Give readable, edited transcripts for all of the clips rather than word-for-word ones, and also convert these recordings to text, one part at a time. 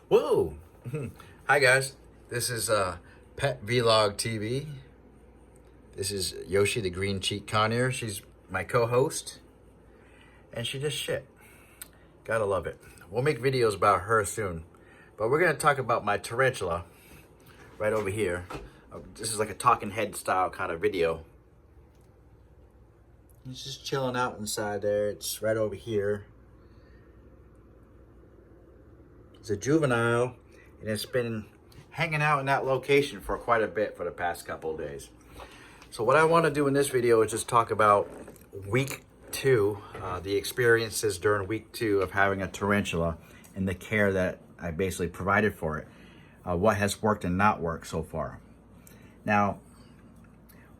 Whoa! Hi guys, this is Pet Vlog TV. This is Yoshi the Green Cheek Conure. She's my co-host, and she just shit. Gotta love it. We'll make videos about her soon, but we're gonna talk about my tarantula right over here. This is like a talking head style kind of video. He's just chilling out inside there. It's right over here. It's a juvenile, and it's been hanging out in that location for quite a bit for the past couple of days. So what I want to do in this video is just talk about week 2, the experiences during week 2 of having a tarantula and the care that I basically provided for it. What has worked and not worked so far. Now,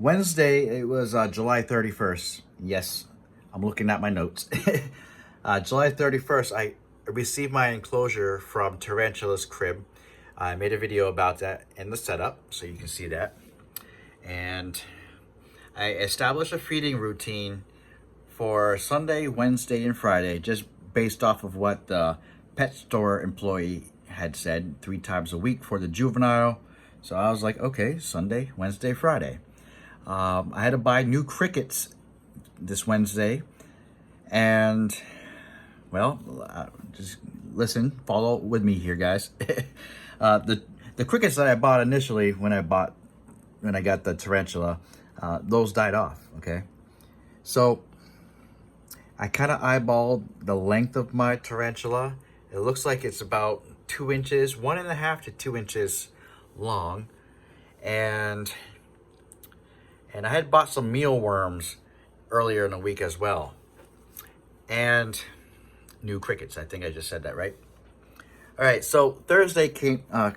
Wednesday, it was July 31st. Yes, I'm looking at my notes. July 31st, I received my enclosure from Tarantula's crib. I made a video about that in the setup, so you can see that. And I established a feeding routine for Sunday, Wednesday, and Friday, just based off of what the pet store employee had said, 3 times a week for the juvenile. So I was like, okay, Sunday, Wednesday, Friday. I had to buy new crickets this Wednesday, and well, just listen, follow with me here, guys. The crickets that I bought initially when I got the tarantula, those died off. Okay, so I kind of eyeballed the length of my tarantula. It looks like it's about 2 inches, 1.5 to 2 inches long, and I had bought some mealworms earlier in the week as well, and new crickets. I think I just said that right. All right, so Thursday came up.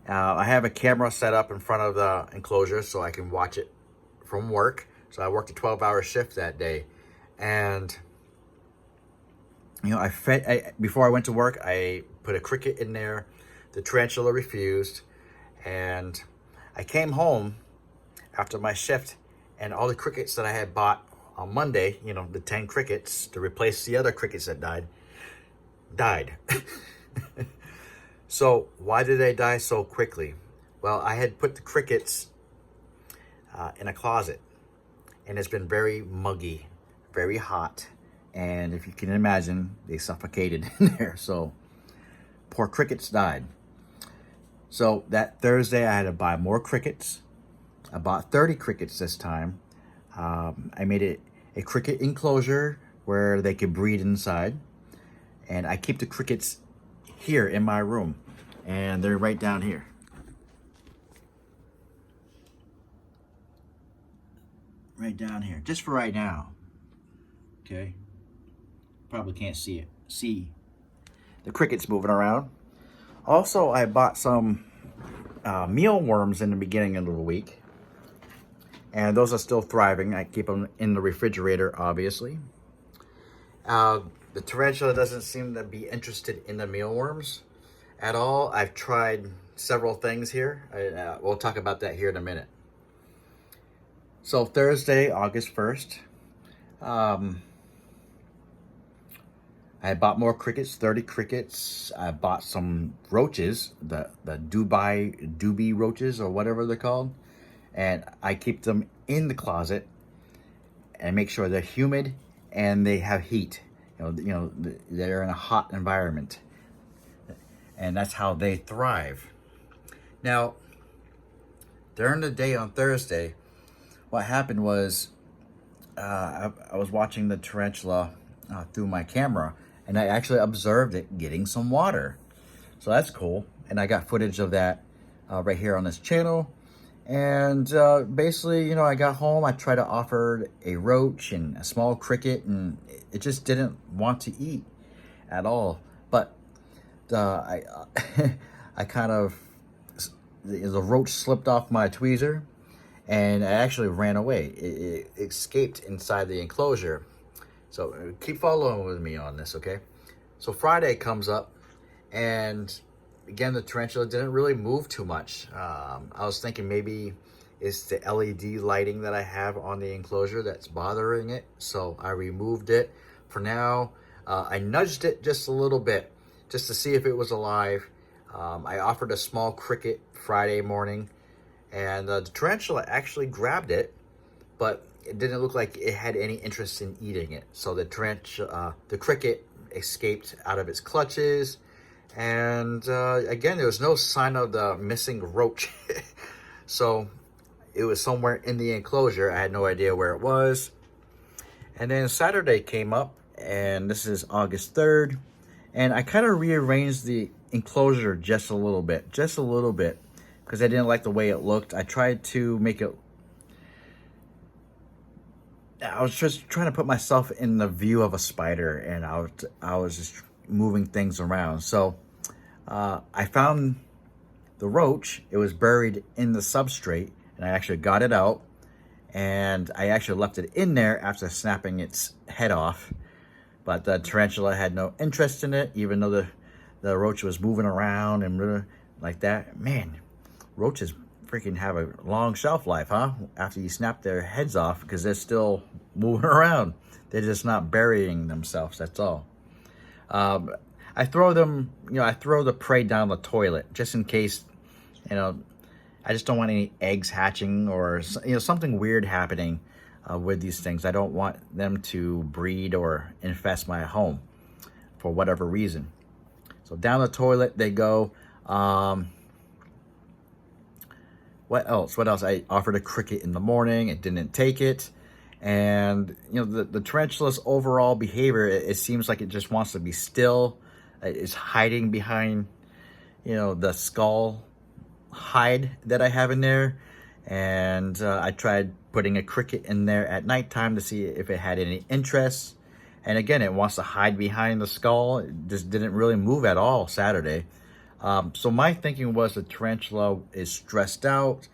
I have a camera set up in front of the enclosure so I can watch it from work. So I worked a 12-hour shift that day, and you know, before I went to work, I put a cricket in there. The tarantula refused, and I came home after my shift, and all the crickets that I had bought on Monday, you know, the 10 crickets to replace the other crickets that died. So why did they die so quickly? Well, I had put the crickets in a closet, and it's been very muggy, very hot, and if you can imagine, they suffocated in there. So poor crickets died. So that Thursday, I had to buy more crickets. I bought 30 crickets this time. I made it a cricket enclosure where they could breed inside. And I keep the crickets here in my room. And they're right down here. Right down here. Just for right now. Okay. Probably can't see it. See the crickets moving around. Also, I bought some mealworms in the beginning of the week. And those are still thriving. I keep them in the refrigerator, obviously. The tarantula doesn't seem to be interested in the mealworms at all. I've tried several things here. We'll talk about that here in a minute. So Thursday, August 1st, I bought more crickets, 30 crickets. I bought some roaches, the Dubai roaches or whatever they're called. And I keep them in the closet and make sure they're humid and they have heat. You know, they're in a hot environment, and that's how they thrive. Now, during the day on Thursday, what happened was I was watching the tarantula through my camera, and I actually observed it getting some water. So that's cool, and I got footage of that right here on this channel. And basically, you know, I got home, I tried to offer a roach and a small cricket, and it just didn't want to eat at all. But I kind of, the roach slipped off my tweezer, and I actually ran away. It escaped inside the enclosure. So keep following with me on this, okay? So Friday comes up, and again, the tarantula didn't really move too much. I was thinking maybe it's the LED lighting that I have on the enclosure that's bothering it. So I removed it. For now, I nudged it just a little bit just to see if it was alive. I offered a small cricket Friday morning, and the tarantula actually grabbed it, but it didn't look like it had any interest in eating it. So the cricket escaped out of its clutches, and again, there was no sign of the missing roach. So it was somewhere in the enclosure. I had no idea where it was. And then Saturday came up, and this is August 3rd, and I kind of rearranged the enclosure just a little bit, because I didn't like the way it looked. I tried to make it, I was just trying to put myself in the view of a spider, and I was just moving things around. So I found the roach. It was buried in the substrate, and I actually got it out, and I actually left it in there after snapping its head off. But the tarantula had no interest in it, even though the roach was moving around and like that. Man, roaches freaking have a long shelf life, huh? After you snap their heads off, because they're still moving around. They're just not burying themselves, that's all. I throw them, I throw the prey down the toilet just in case, I just don't want any eggs hatching or, something weird happening with these things. I don't want them to breed or infest my home for whatever reason. So down the toilet they go. What else? I offered a cricket in the morning. It didn't take it. And, the tarantula's overall behavior, it seems like it just wants to be still. It's hiding behind, the skull hide that I have in there. And I tried putting a cricket in there at nighttime to see if it had any interest. And again, it wants to hide behind the skull. It just didn't really move at all Saturday. So my thinking was the tarantula is stressed out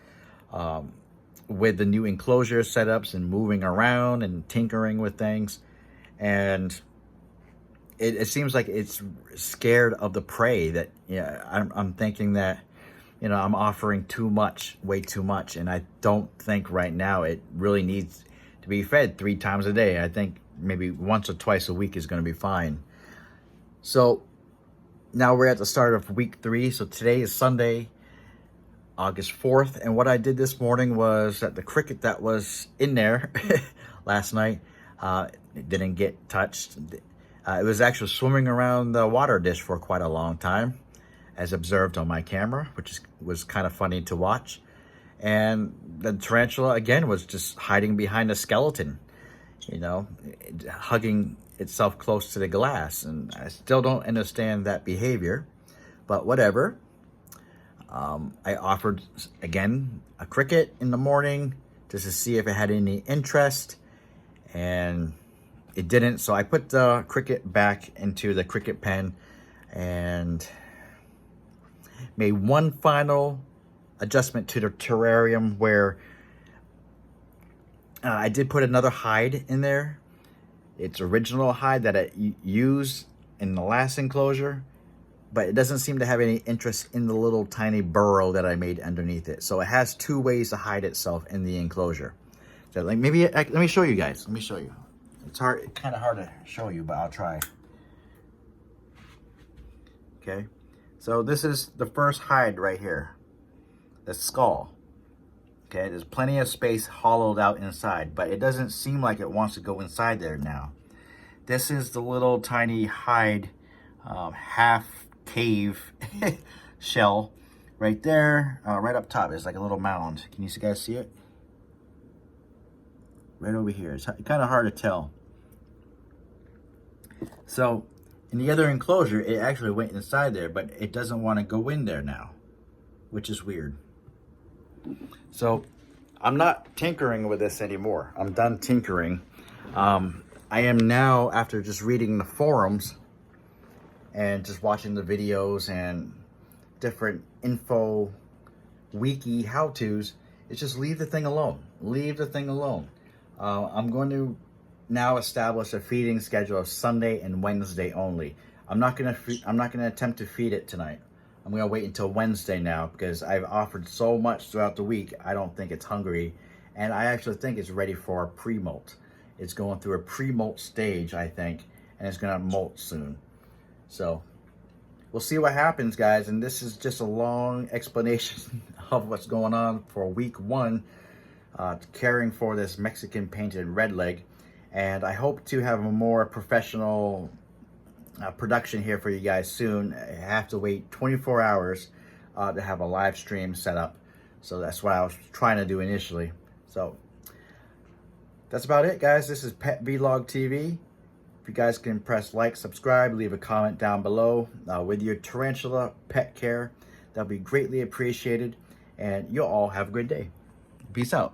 with the new enclosure setups and moving around and tinkering with things. And it seems like it's scared of the prey that, I'm thinking that, I'm offering too much, way too much. And I don't think right now it really needs to be fed 3 times a day. I think maybe once or twice a week is going to be fine. So now we're at the start of week 3. So today is Sunday, August 4th. And what I did this morning was that the cricket that was in there last night, it didn't get touched. It was actually swimming around the water dish for quite a long time, as observed on my camera, which was kind of funny to watch. And the tarantula, again, was just hiding behind a skeleton, hugging itself close to the glass. And I still don't understand that behavior, but whatever. I offered, again, a cricket in the morning just to see if it had any interest, and it didn't. So I put the cricket back into the cricket pen and made one final adjustment to the terrarium where I did put another hide in there. It's original hide that I used in the last enclosure, but it doesn't seem to have any interest in the little tiny burrow that I made underneath it. So it has 2 ways to hide itself in the enclosure. So let me show you guys. Let me show you. It's kind of hard to show you, but I'll try. Okay. So this is the first hide right here, the skull. Okay, there's plenty of space hollowed out inside, but it doesn't seem like it wants to go inside there now. This is the little tiny hide, half cave shell right there, right up top. It's like a little mound. Can you guys see it? Right over here. It's kind of hard to tell. So in the other enclosure, it actually went inside there, but it doesn't want to go in there now, which is weird. So I'm not tinkering with this anymore. I'm done tinkering. I am now, after just reading the forums and just watching the videos and different info, wiki how-tos, it's just leave the thing alone. Leave the thing alone. I'm going to now establish a feeding schedule of Sunday and Wednesday only. I'm not gonna attempt to feed it tonight. I'm gonna wait until Wednesday now, because I've offered so much throughout the week. I don't think it's hungry, and I actually think it's ready for a pre-molt. It's going through a pre-molt stage, I think, and it's gonna molt soon. So we'll see what happens, guys. And this is just a long explanation of what's going on for week 1, caring for this Mexican painted red leg. And I hope to have a more professional production here for you guys soon. I have to wait 24 hours to have a live stream set up. So that's what I was trying to do initially. So that's about it, guys. This is Pet Vlog TV. If you guys can press like, subscribe, leave a comment down below with your tarantula pet care. That'll be greatly appreciated. And you'll all have a good day. Peace out.